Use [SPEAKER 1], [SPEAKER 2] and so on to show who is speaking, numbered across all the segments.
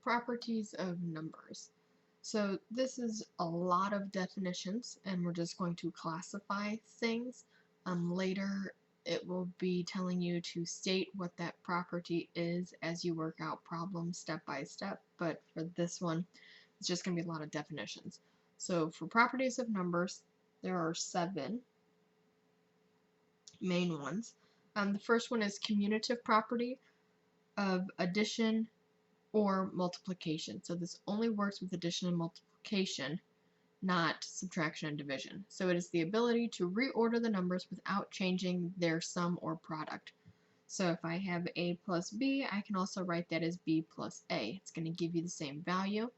[SPEAKER 1] Properties of numbers. So this is a lot of definitions, and we're just going to classify things. Later, it will be telling you to state what that property is as you work out problems step by step, but for this one, it's just going to be a lot of definitions. So for properties of numbers, there are 7 main ones. The first one is commutative property of addition or multiplication. So this only works with addition and multiplication, not subtraction and division. So it is the ability to reorder the numbers without changing their sum or product. So if I have a plus b, I can also write that as b plus a. It's going to give you the same value.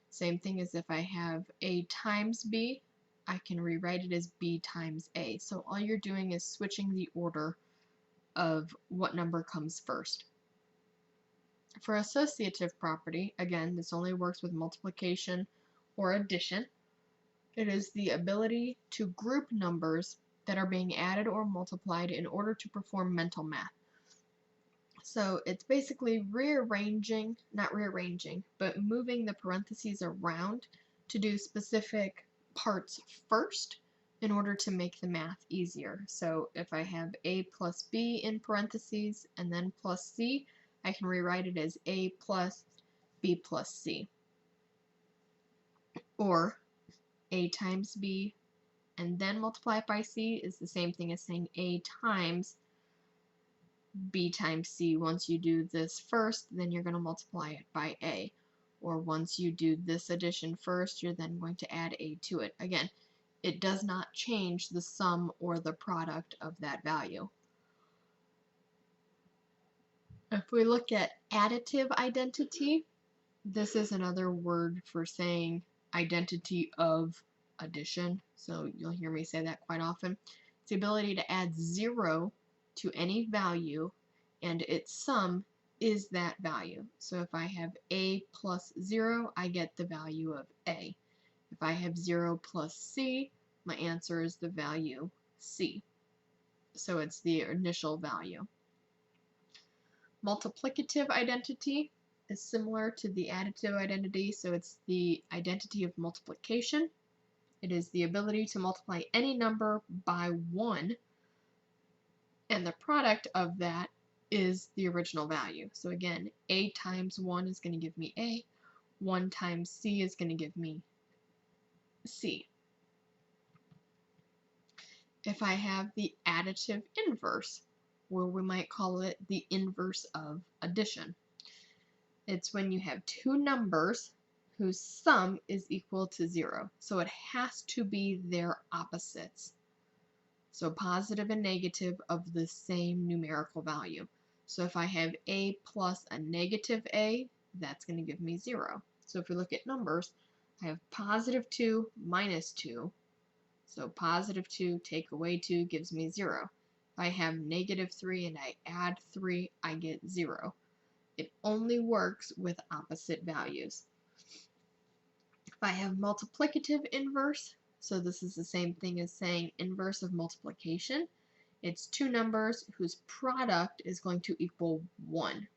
[SPEAKER 1] Same thing as if I have a times b, I can rewrite it as b times a. So all you're doing is switching the order of what number comes first. For associative property, again, this only works with multiplication or addition. It is the ability to group numbers that are being added or multiplied in order to perform mental math. So it's basically not rearranging, but moving the parentheses around to do specific parts first in order to make the math easier. So if I have a plus b in parentheses and then plus c, I can rewrite it as a plus b plus c. Or a times b and then multiply it by c is the same thing as saying a times b times c. Once you do this first, then you're going to multiply it by a. Or once you do this addition first, you're then going to add a to it. Again, it does not change the sum or the product of that value. If we look at additive identity, this is another word for saying identity of addition. So you'll hear me say that quite often. It's the ability to add 0 to any value, and its sum is that value. So if I have a plus 0, I get the value of a. If I have 0 plus c, my answer is the value c. So it's the initial value. Multiplicative identity is similar to the additive identity, so it's the identity of multiplication. It is the ability to multiply any number by 1, and the product of that is the original value. So again, a times 1 is going to give me a, 1 times c is going to give me c. If I have the additive inverse, or we might call it the inverse of addition, it's when you have two numbers whose sum is equal to 0. So it has to be their opposites. So positive and negative of the same numerical value. So if I have a plus a negative a, that's going to give me 0. So if we look at numbers, I have positive 2 minus 2. So positive 2 take away 2 gives me 0. If I have negative 3 and I add 3, I get 0. It only works with opposite values. If I have multiplicative inverse, so this is the same thing as saying inverse of multiplication. It's two numbers whose product is going to equal 1.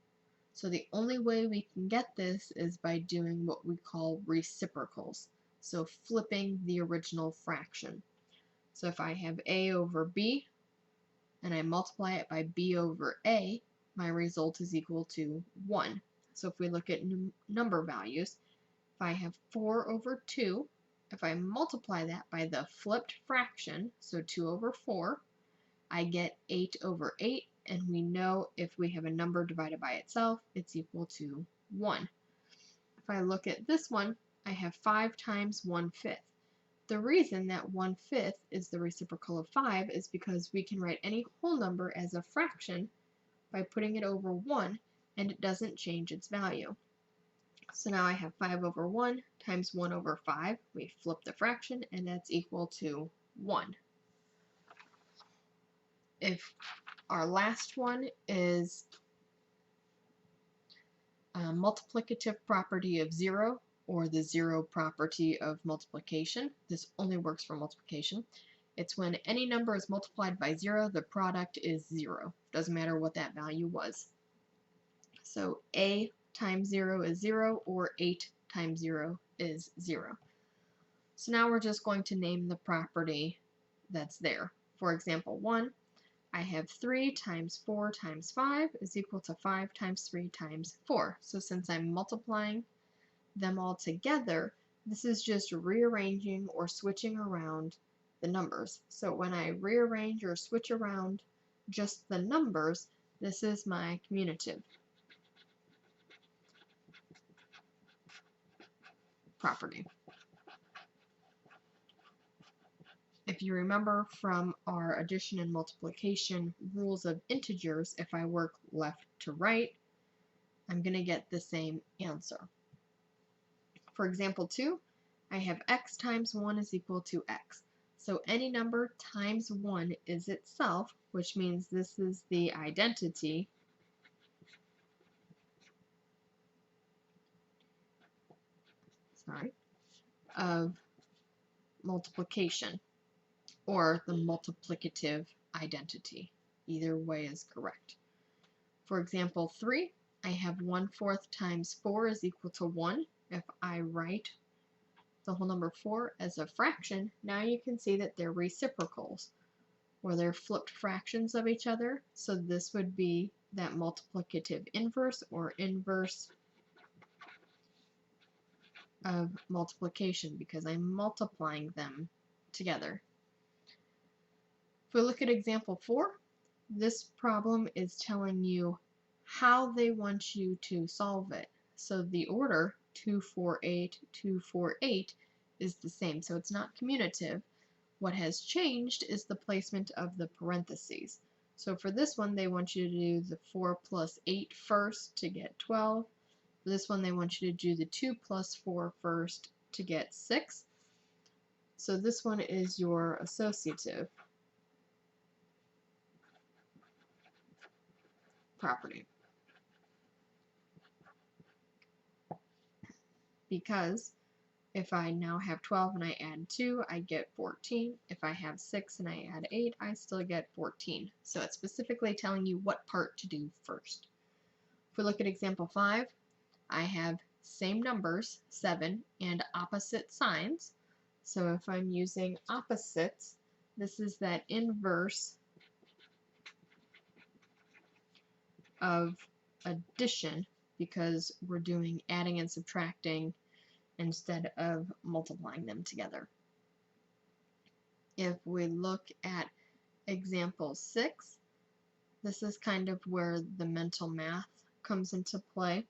[SPEAKER 1] So the only way we can get this is by doing what we call reciprocals. So flipping the original fraction. So if I have a over b and I multiply it by b over a, my result is equal to 1. So if we look at number values, if I have 4 over 2, if I multiply that by the flipped fraction, so 2 over 4, I get 8 over 8, and we know if we have a number divided by itself, it's equal to 1. If I look at this one, I have 5 times 1/5. The reason that 1/5 is the reciprocal of 5 is because we can write any whole number as a fraction by putting it over 1, and it doesn't change its value. So now I have 5 over 1 times 1 over 5. We flip the fraction, and that's equal to 1. If our last one is multiplicative property of 0, or the 0 property of multiplication. This only works for multiplication. It's when any number is multiplied by 0, the product is 0. Doesn't matter what that value was. So a times 0 is 0, or 8 times 0 is 0. So now we're just going to name the property that's there. For example 1, I have 3 times 4 times 5 is equal to 5 times 3 times 4. So since I'm multiplying them all together, this is just rearranging or switching around the numbers. So when I rearrange or switch around just the numbers, this is my commutative property. If you remember from our addition and multiplication rules of integers, if I work left to right, I'm going to get the same answer. For example 2, I have x times 1 is equal to x. So any number times 1 is itself, which means this is the identity of multiplication, or the multiplicative identity. Either way is correct. For example 3, I have 1/4 times 4 is equal to 1. If I write the whole number 4 as a fraction, now you can see that they're reciprocals, or they're flipped fractions of each other. So this would be that multiplicative inverse, or inverse of multiplication, because I'm multiplying them together. If we look at example 4, this problem is telling you how they want you to solve it. So the order 2, 4, 8, 2, 4, 8 is the same, so it's not commutative. What has changed is the placement of the parentheses. So for this one, they want you to do the 4 plus 8 first to get 12. For this one, they want you to do the 2 plus 4 first to get 6. So this one is your associative property. Because if I now have 12 and I add 2, I get 14. If I have 6 and I add 8, I still get 14. So it's specifically telling you what part to do first. If we look at example 5, I have same numbers, 7, and opposite signs. So if I'm using opposites, this is that inverse of addition, because we're doing adding and subtracting instead of multiplying them together. If we look at example 6, this is kind of where the mental math comes into play.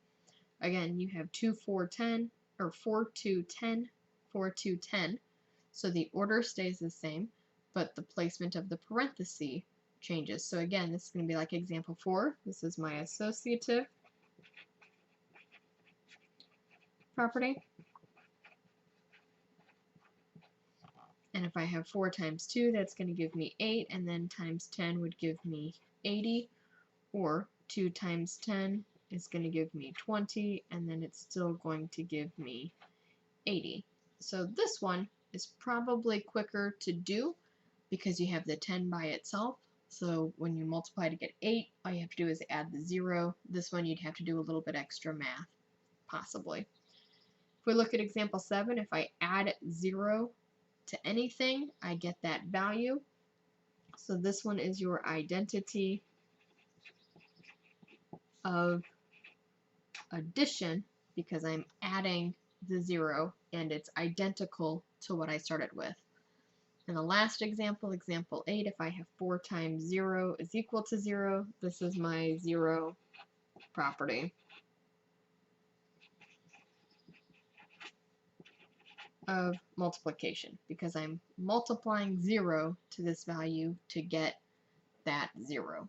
[SPEAKER 1] Again, you have 2, 4, 10, or 4, 2, 10, 4, 2, 10. So the order stays the same, but the placement of the parenthesis changes. So again, this is going to be like example 4. This is my associative property. And if I have 4 times 2, that's going to give me 8, and then times 10 would give me 80, or 2 times 10 is going to give me 20, and then it's still going to give me 80. So this one is probably quicker to do because you have the 10 by itself. So when you multiply to get 8, all you have to do is add the 0. This one you'd have to do a little bit extra math, possibly. If we look at example 7, if I add 0 to anything, I get that value. So this one is your identity of addition, because I'm adding the 0 and it's identical to what I started with. And the last example, example 8, if I have 4 times 0 is equal to 0, this is my 0 property of multiplication, because I'm multiplying 0 to this value to get that 0.